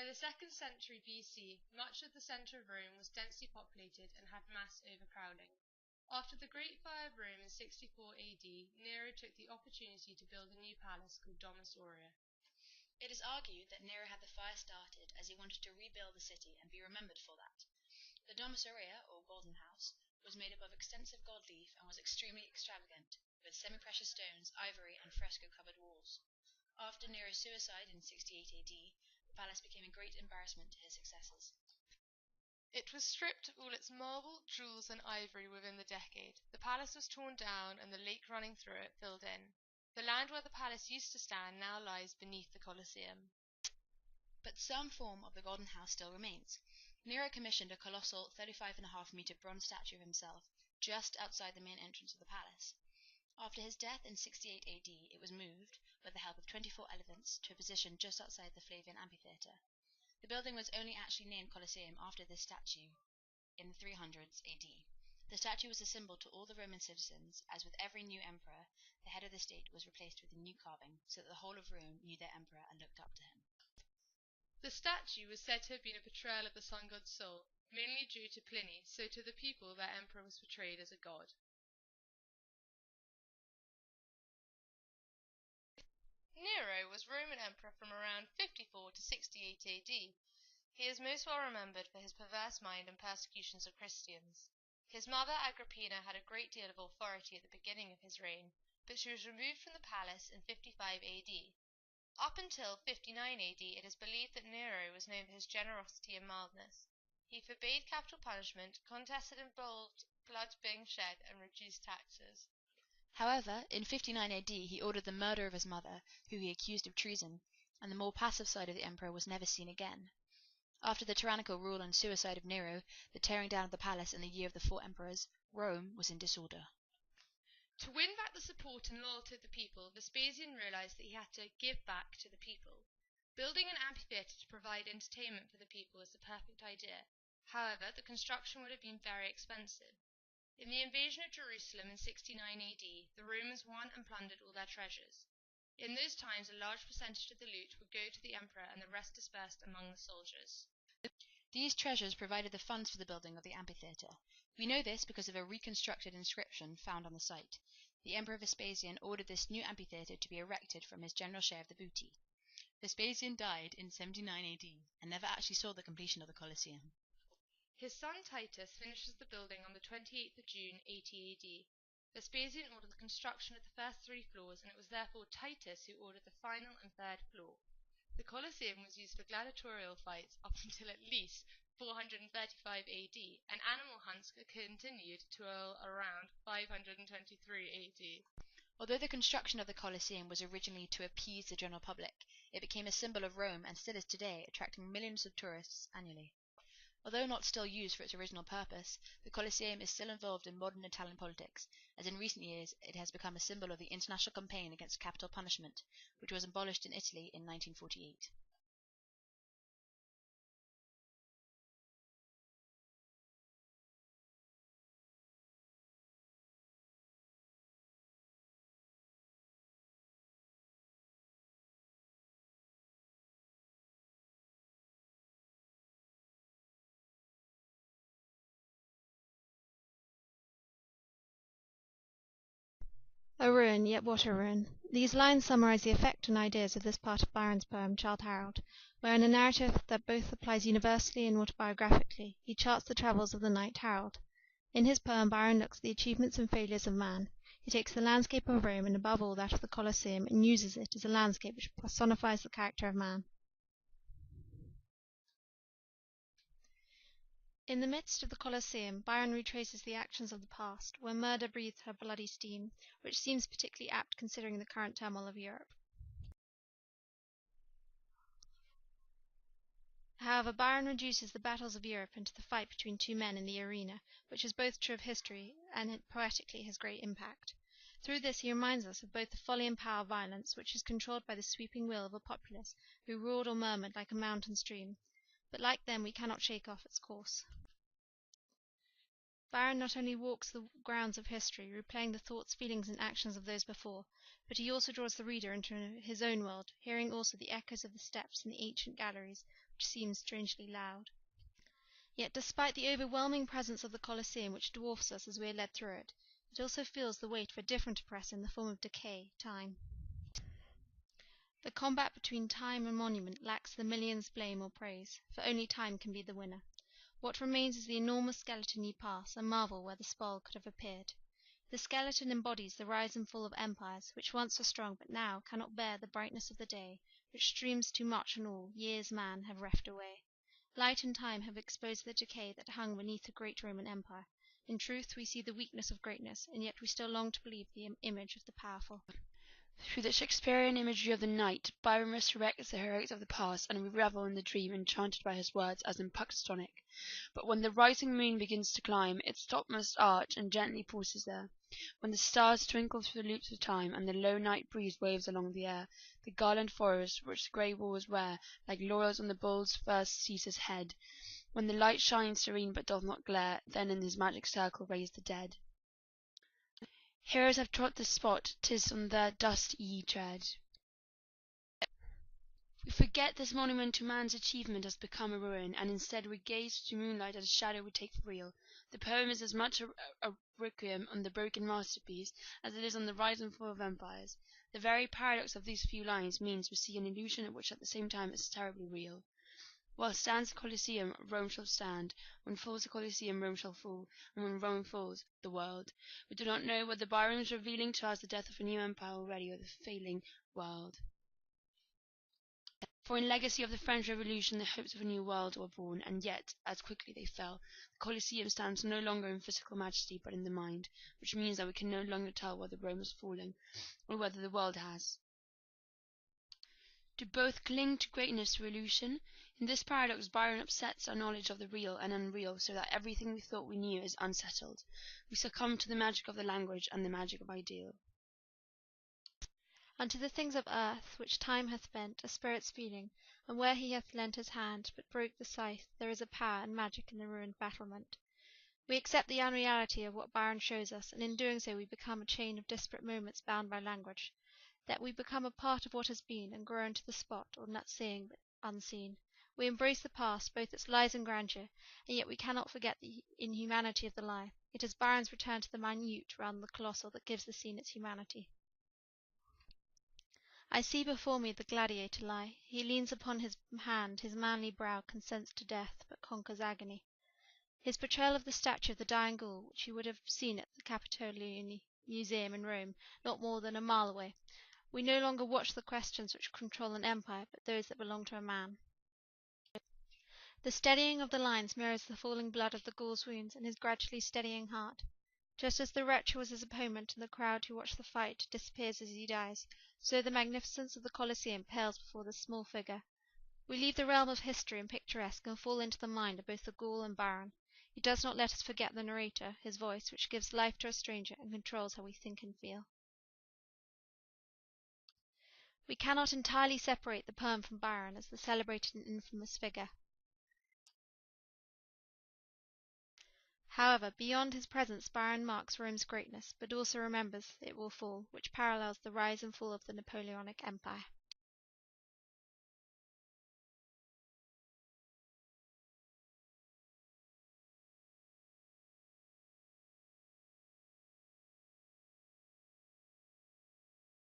By the 2nd century BC, much of the centre of Rome was densely populated and had mass overcrowding. After the Great Fire of Rome in 64 AD, Nero took the opportunity to build a new palace called Domus Aurea. It is argued that Nero had the fire started as he wanted to rebuild the city and be remembered for that. The Domus Aurea, or Golden House, was made up of extensive gold leaf and was extremely extravagant, with semi-precious stones, ivory, and fresco-covered walls. After Nero's suicide in 68 AD, the palace became a great embarrassment to his successors. It was stripped of all its marble, jewels, and ivory within the decade. The palace was torn down and the lake running through it filled in. The land where the palace used to stand now lies beneath the Colosseum. But some form of the Golden House still remains. Nero commissioned a colossal 35.5-meter bronze statue of himself just outside the main entrance of the palace. After his death in 68 AD, it was moved, with the help of 24 elephants, to a position just outside the Flavian amphitheatre. The building was only actually named Colosseum after this statue in the 300s AD. The statue was a symbol to all the Roman citizens, as with every new emperor, the head of the state was replaced with a new carving, so that the whole of Rome knew their emperor and looked up to him. The statue was said to have been a portrayal of the sun god Sol, mainly due to Pliny, so to the people their emperor was portrayed as a god. Nero was Roman emperor from around 54 to 68 AD. He is most well remembered for his perverse mind and persecutions of Christians. His mother Agrippina had a great deal of authority at the beginning of his reign, but she was removed from the palace in 55 AD. Up until 59 AD, it is believed that Nero was known for his generosity and mildness. He forbade capital punishment, contests that involved blood being shed, and reduced taxes. However, in 59 AD he ordered the murder of his mother, who he accused of treason, and the more passive side of the emperor was never seen again. After the tyrannical rule and suicide of Nero, the tearing down of the palace in the year of the 4 emperors, Rome was in disorder. To win back the support and loyalty of the people, Vespasian realized that he had to give back to the people. Building an amphitheatre to provide entertainment for the people was the perfect idea. However, the construction would have been very expensive. In the invasion of Jerusalem in 69 AD, the Romans won and plundered all their treasures. In those times, a large percentage of the loot would go to the emperor and the rest dispersed among the soldiers. These treasures provided the funds for the building of the amphitheatre. We know this because of a reconstructed inscription found on the site. The Emperor Vespasian ordered this new amphitheatre to be erected from his general share of the booty. Vespasian died in 79 AD and never actually saw the completion of the Colosseum. His son Titus finishes the building on the 28th of June 80 AD. Vespasian ordered the construction of the first 3 floors, and it was therefore Titus who ordered the final and 3rd floor. The Colosseum was used for gladiatorial fights up until at least 435 AD, and animal hunts continued to around 523 AD. Although the construction of the Colosseum was originally to appease the general public, it became a symbol of Rome and still is today, attracting millions of tourists annually. Although not still used for its original purpose, the Colosseum is still involved in modern Italian politics, as in recent years it has become a symbol of the international campaign against capital punishment, which was abolished in Italy in 1948. A ruin, yet what a ruin. These lines summarize the effect and ideas of this part of Byron's poem, Childe Harold, where in a narrative that both applies universally and autobiographically, he charts the travels of the knight Harold. In his poem Byron looks at the achievements and failures of man. He takes the landscape of Rome and above all that of the Colosseum and uses it as a landscape which personifies the character of man. In the midst of the Colosseum, Byron retraces the actions of the past, where murder breathed her bloody steam, which seems particularly apt considering the current turmoil of Europe. However, Byron reduces the battles of Europe into the fight between 2 men in the arena, which is both true of history and poetically has great impact. Through this he reminds us of both the folly and power of violence, which is controlled by the sweeping will of a populace who roared or murmured like a mountain stream, but like them we cannot shake off its course. Byron not only walks the grounds of history, replaying the thoughts, feelings, and actions of those before, but he also draws the reader into his own world, hearing also the echoes of the steps in the ancient galleries, which seem strangely loud. Yet, despite the overwhelming presence of the Colosseum, which dwarfs us as we are led through it, it also feels the weight of a different oppressor in the form of decay, time. The combat between time and monument lacks the million's blame or praise, for only time can be the winner. What remains is the enormous skeleton you pass, and marvel where the spoil could have appeared. The skeleton embodies the rise and fall of empires, which once were strong but now cannot bear the brightness of the day, which streams too much on all years man have reft away. Light and time have exposed the decay that hung beneath the great Roman Empire. In truth, we see the weakness of greatness, and yet we still long to believe the image of the powerful. Through the Shakespearean imagery of the night, Byron resurrects the heroics of the past, and we revel in the dream enchanted by his words as in Puxtonic. But when the rising moon begins to climb its topmost arch and gently pauses there, when the stars twinkle through the loops of time, and the low night breeze waves along the air, the garland forest which the grey walls wear, like laurels on the bull's first Caesar's head, when the light shines serene but doth not glare, then in his magic circle raise the dead. Heroes have trod this spot, 'tis on their dust ye tread. We forget this monument to man's achievement has become a ruin, and instead we gaze to moonlight at a shadow we take for real. The poem is as much a requiem on the broken masterpiece as it is on the rise and fall of empires. The very paradox of these few lines means we see an illusion which at the same time is terribly real. While stands the Colosseum, Rome shall stand. When falls the Colosseum, Rome shall fall. And when Rome falls, the world. We do not know whether Byron is revealing to us the death of a new empire already, or the failing world. For in legacy of the French Revolution the hopes of a new world were born, and yet, as quickly they fell. The Colosseum stands no longer in physical majesty, but in the mind, which means that we can no longer tell whether Rome is falling, or whether the world has. Do both cling to greatness or illusion? In this paradox Byron upsets our knowledge of the real and unreal, so that everything we thought we knew is unsettled. We succumb to the magic of the language and the magic of ideal. Unto the things of earth, which time hath bent, a spirit's feeling, and where he hath lent his hand, but broke the scythe, there is a power and magic in the ruined battlement. We accept the unreality of what Byron shows us, and in doing so we become a chain of disparate moments bound by language, that we become a part of what has been, and grow into the spot, or not seeing but unseen. We embrace the past, both its lies and grandeur, and yet we cannot forget the inhumanity of the lie. It is Byron's return to the minute rather than the colossal that gives the scene its humanity. I see before me the gladiator lie. He leans upon his hand, his manly brow consents to death, but conquers agony. His portrayal of the statue of the dying Gaul, which you would have seen at the Capitolian Museum in Rome, not more than a mile away. We no longer watch the questions which control an empire, but those that belong to a man. The steadying of the lines mirrors the falling blood of the Gaul's wounds and his gradually steadying heart. Just as the wretch who was his opponent in the crowd who watched the fight disappears as he dies, so the magnificence of the Colosseum pales before this small figure. We leave the realm of history and picturesque and fall into the mind of both the Gaul and Byron. He does not let us forget the narrator, his voice, which gives life to a stranger and controls how we think and feel. We cannot entirely separate the poem from Byron as the celebrated and infamous figure. However, beyond his presence Byron marks Rome's greatness, but also remembers it will fall, which parallels the rise and fall of the Napoleonic Empire.